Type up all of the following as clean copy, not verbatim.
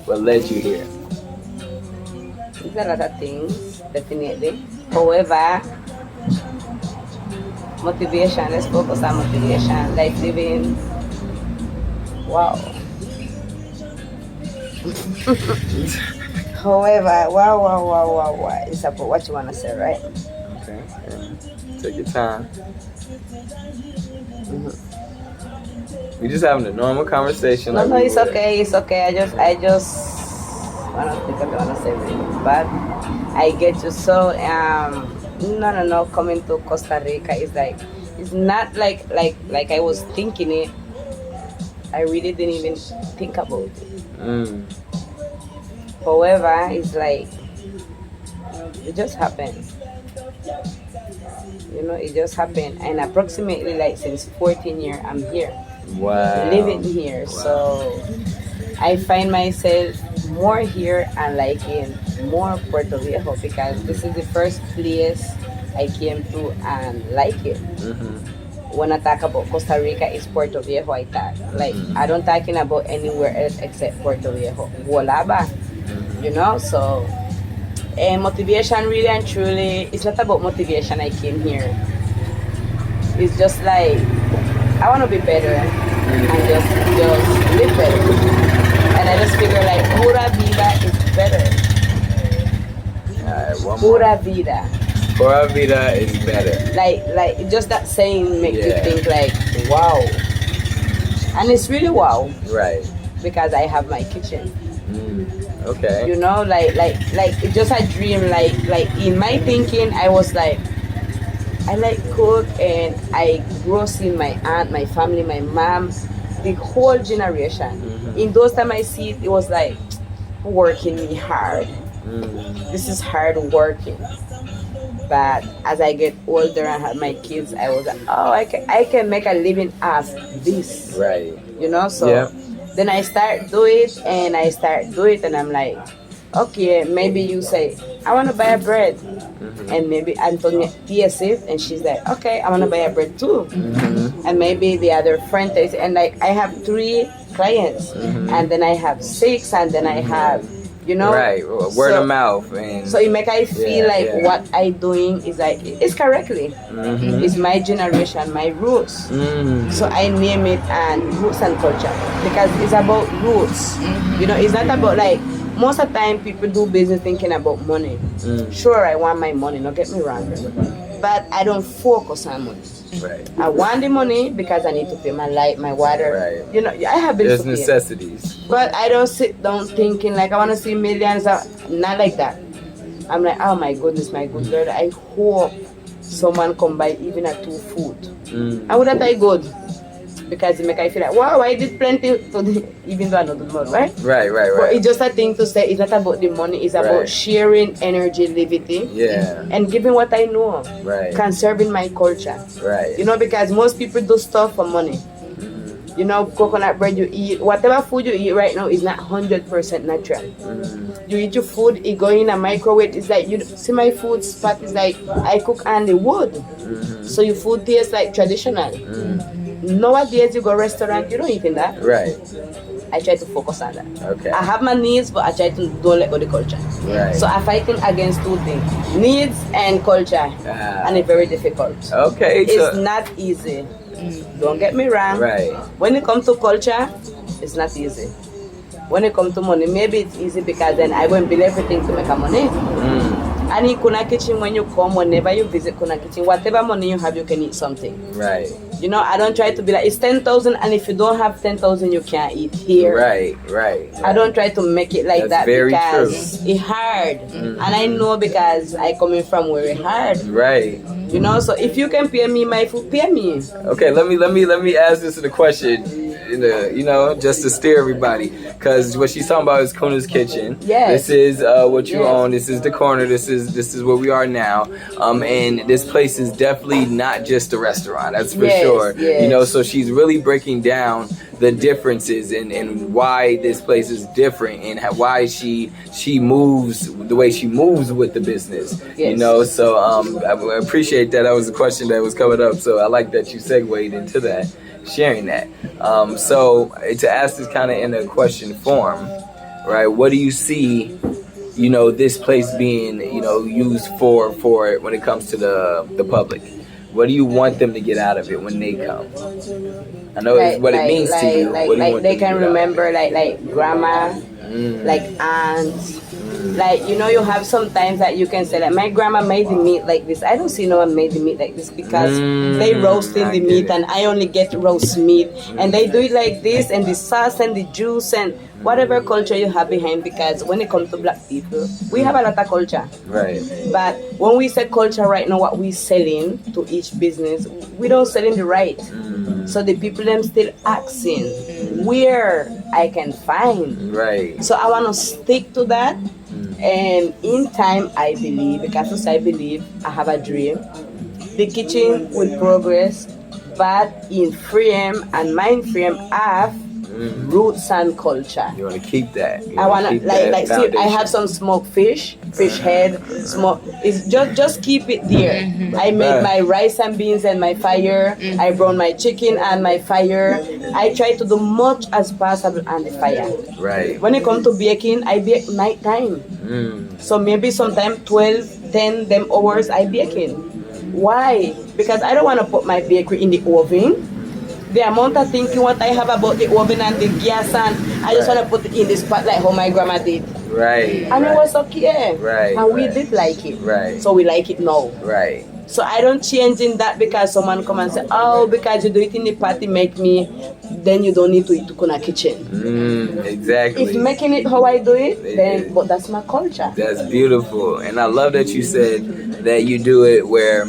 What led you here? There's a lot of things, definitely. However, motivation, let's focus on motivation, like living. Wow. However, wow. It's about what you want to say, right? Okay. Take your time. We just having a normal conversation. No, like it's okay. I just want to think I want to say it, but I get you. So no. Coming to Costa Rica is like, it's not like I was thinking it. I really didn't even think about it. However, it's like it just happened. It just happened, and approximately like since 14 years, I'm here. Wow. Living here. Wow. So I find myself more here and liking more Puerto Viejo because this is the first place I came to and like it. When I talk about Costa Rica, it's Puerto Viejo I talk. Like, I don't talking about anywhere else except Puerto Viejo. Walaba. So and motivation really and truly, it's not about motivation I came here. It's just like I want to be better and just live better. And I just figure like pura vida is better. Pura vida. Pura vida is better. Like just that saying makes you think like wow. And it's really wow. Right. Because I have my kitchen. Okay. Like it's just a dream. Like in my thinking, I was like, I like cook, and I grew seeing my aunt, my family, my mom, the whole generation. In those time I see it, it was like working me hard. This is hard working. But as I get older and have my kids, I was like, oh, I can make a living as this. Right. So then I start do it, and I'm like, okay, maybe you say, I want to buy a bread. And maybe Antonia sees it, and she's like, okay, I want to buy a bread too. And maybe the other friend takes it, and like I have 3 clients, and then I have 6, and then I have, right, word of mouth, and so it make I feel what I doing is like it's correctly. It's my generation, my roots. So I name it and roots and culture because it's about roots. It's not about like most of the time people do business thinking about money. Sure, I want my money, don't get me wrong, but I don't focus on money. Right. I want the money because I need to pay my light, my water. Right. I have bills. There's necessities. But I don't sit down thinking like I want to see millions. Not like that. I'm like, oh my goodness, my good Lord, I hope someone come buy even a 2 food. I would have thought good. Because it make I feel like, wow, I did plenty today, even though I don't do more, right? Right. But it's just a thing to say. It's not about the money. It's about sharing energy, living, and giving what I know. Right. Conserving my culture. Right. Because most people do stuff for money. Coconut bread you eat, whatever food you eat right now is not 100% natural. You eat your food, it go in a microwave. It's like, you see my food spot is like, I cook on the wood. So your food tastes like traditional. Nowadays you go restaurant, you don't eat in that. Right. I try to focus on that. Okay. I have my needs, but I try to don't let go of the culture. Right. So I'm fighting against 2 things: needs and culture, and it's very difficult. Okay. It's not easy. Don't get me wrong. Right. When it comes to culture, it's not easy. When it comes to money, maybe it's easy because then I won't build everything to make a money. And in CunnahKitchen, when you come, whenever you visit CunnahKitchen, whatever money you have, you can eat something. Right. I don't try to be like, it's 10,000, and if you don't have 10,000, you can't eat here. Right. I don't try to make it like That's that very because it's hard. And I know because I coming from where it's hard. Right. So if you can pay me my food, pay me. Okay, let me ask this the question, just to steer everybody, because what she's talking about is CunnahKitchen. Yes. This is what you own. This is the corner. This is where we are now. And this place is definitely not just a restaurant. That's for sure. Yes. So she's really breaking down the differences and why this place is different and why she moves the way she moves with the business. So I appreciate that. That was a question that was coming up, so I like that you segued into that, sharing that. So to ask this kind of in a question form, right? What do you see, you know, this place being, you know, used for when it comes to the public? What do you want them to get out of it when they come? I know it's what it means to you. What do you want they them to can get out of remember it? like grandma, like aunts. Like, you know, you have sometimes that you can say that my grandma made the meat like this. I don't see no one made the meat like this because they roasting the meat and I only get roast meat. And they do it like this, and the sauce and the juice and whatever culture you have behind, because when it comes to black people, we have a lot of culture. Right. But when we say culture right now, what we selling to each business, we don't selling the right. So the people them still asking where I can find. Right. So I want to stick to that. And in time, I believe, because I believe, I have a dream. The kitchen will progress, but in frame and mind frame, I have roots and culture. You want to keep that. I want to see. I have some smoked fish head, smoke. It's just keep it there. I make my rice and beans and my fire. I brown my chicken and my fire. I try to do much as possible on the fire. Right. When it comes to baking, I bake night time. So maybe sometime 12, 10 them hours I baking. Why? Because I don't want to put my bakery in the oven. The amount of thinking what I have about the oven and the gas, and I just want to put it in the spot like how my grandma did. Right. And it was okay. Right. And we did like it. Right. So we like it now. Right. So I don't change in that because someone come and say, oh, because you do it in the party make me, then you don't need to eat to CunnahKitchen. Exactly. If making it how I do it, then but that's my culture. That's beautiful. And I love that you said that you do it where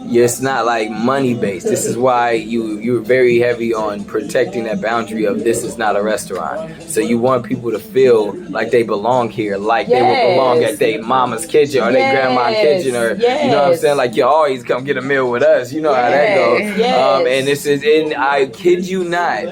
it's not like money based. This is why you're very heavy on protecting that boundary of this is not a restaurant. So you want people to feel like they belong here, like they would belong at their mama's kitchen or their grandma's kitchen, or you know what I'm saying? Like you always come get a meal with us. You know how that goes. And this is, and I kid you not,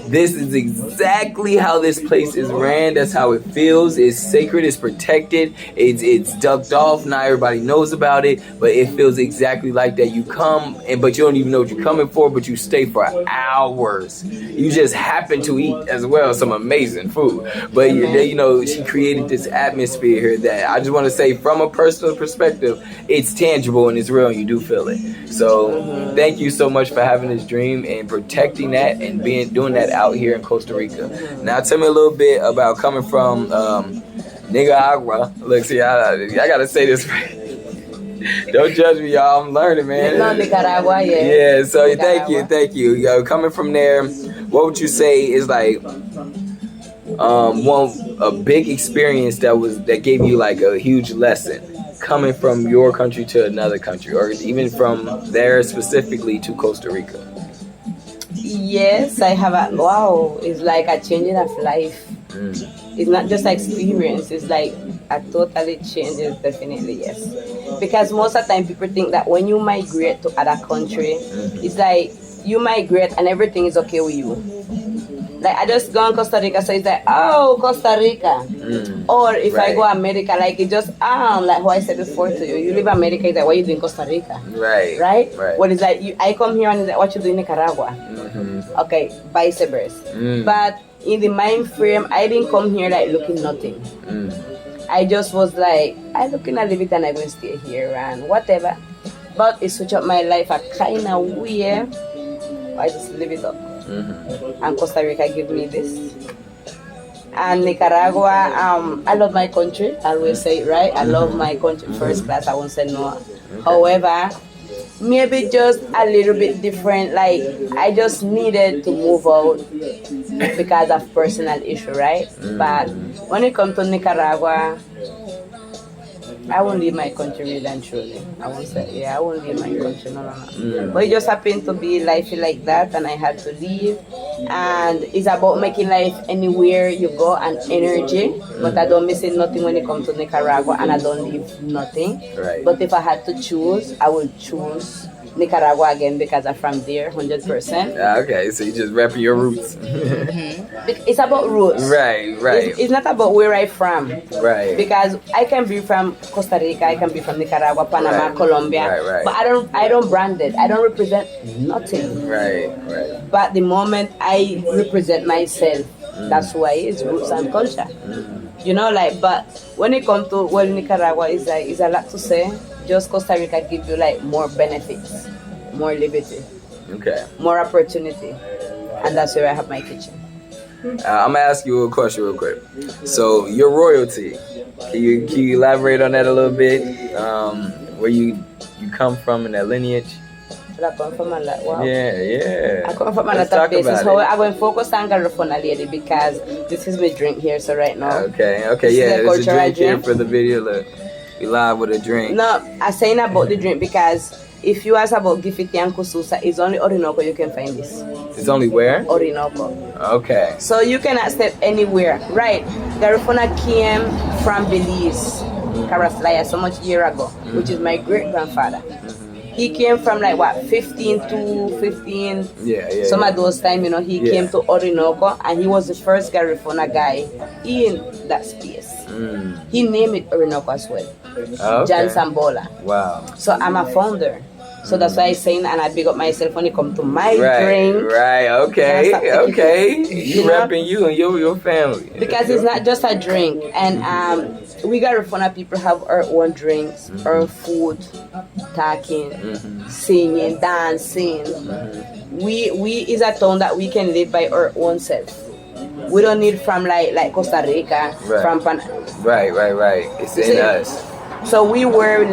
this is exactly how this place is ran. That's how it feels. It's sacred. It's protected. It's ducked off. Not everybody knows about it, but it feels exactly like that. You come, but you don't even know what you're coming for, but you stay for hours. You just happen to eat as well some amazing food. But you know, she created this atmosphere here that I just want to say, from a personal perspective, it's tangible and it's real, and you do feel it. So thank you so much for having this dream and protecting that and doing that out here in Costa Rica. Now tell me a little bit about coming from Nicaragua. Look, see, I gotta say this. Don't judge me, y'all. I'm learning, man. No, Nicaragua, yeah. So Nicaragua. Thank you. Coming from there, what would you say is like a big experience that gave you like a huge lesson coming from your country to another country, or even from there specifically to Costa Rica? Yes, I have it's like a changing of life. It's not just experience, it's like a totally changes, definitely, yes. Because most of the time people think that when you migrate to other country, it's like you migrate and everything is okay with you. Like I just go in Costa Rica, so it's like, oh, Costa Rica. Or if I go America, like it just, like how I said before to you, you live America, it's like, what you do in Costa Rica? Right? What is like, I come here and it's like, what you do in Nicaragua? Okay, vice versa. But in the mind frame, I didn't come here like looking nothing. I just was like, I looking at it and I'm going to stay here and whatever. But it switched up my life a kind of way. I just live it up. And Costa Rica give me this. And Nicaragua, I love my country. I always say it, right? I love my country first class. I won't say no. However, maybe just a little bit different. Like I just needed to move out because of personal issue, right? But when it comes to Nicaragua, I won't leave my country really and truly. I won't say, I won't leave my country, no. But it just happened to be life like that, and I had to leave. And it's about making life anywhere you go and energy. But I don't miss it nothing when it comes to Nicaragua, and I don't leave nothing. But if I had to choose, I would choose Nicaragua again because I'm from there, 100%. Okay, so you just repping your roots. It's about roots. Right. It's not about where I'm from. Right. Because I can be from Costa Rica, I can be from Nicaragua, Panama, Colombia. Right. But I don't brand it. I don't represent nothing. Right. But the moment I represent myself, That's why it's roots and culture. You know, like, but when it comes to, well, Nicaragua is like, is a lot to say. Just Costa Rica give you like more benefits, more liberty, more opportunity, and that's where I have my kitchen. I'm gonna ask you a question real quick. So your royalty, can you elaborate on that a little bit? Where you come from in that lineage? I come from a lot. Wow. Yeah. I come from a lot of places. However, I went focus on Garifuna lady because this is my drink here. So right now. Okay. Yeah, there's a drink here for the video. Look, we live with a drink. No, I'm saying about the drink because if you ask about Gifiti and Kususa, it's only Orinoco you can find this. It's only where? Orinoco. Okay. So you cannot step anywhere. Right. Garifuna came from Belize, Caraslaya, so much year ago, which is my great grandfather. He came from like what, 15 to 15. Yeah. Some of those time, you know, he came to Orinoco and he was the first Garifuna guy in that space. He named it Orinoco as well. John Sambola. Wow. So I'm a founder. So that's why I'm saying, and I big up myself when it comes to my drink. Right, okay. You repping you and your family. Because it's not just a drink. And we Garifuna people have our own drinks, our food, talking, singing, dancing. We is a town that we can live by our own self. We don't need from like Costa Rica, from Right. It's in us. So we were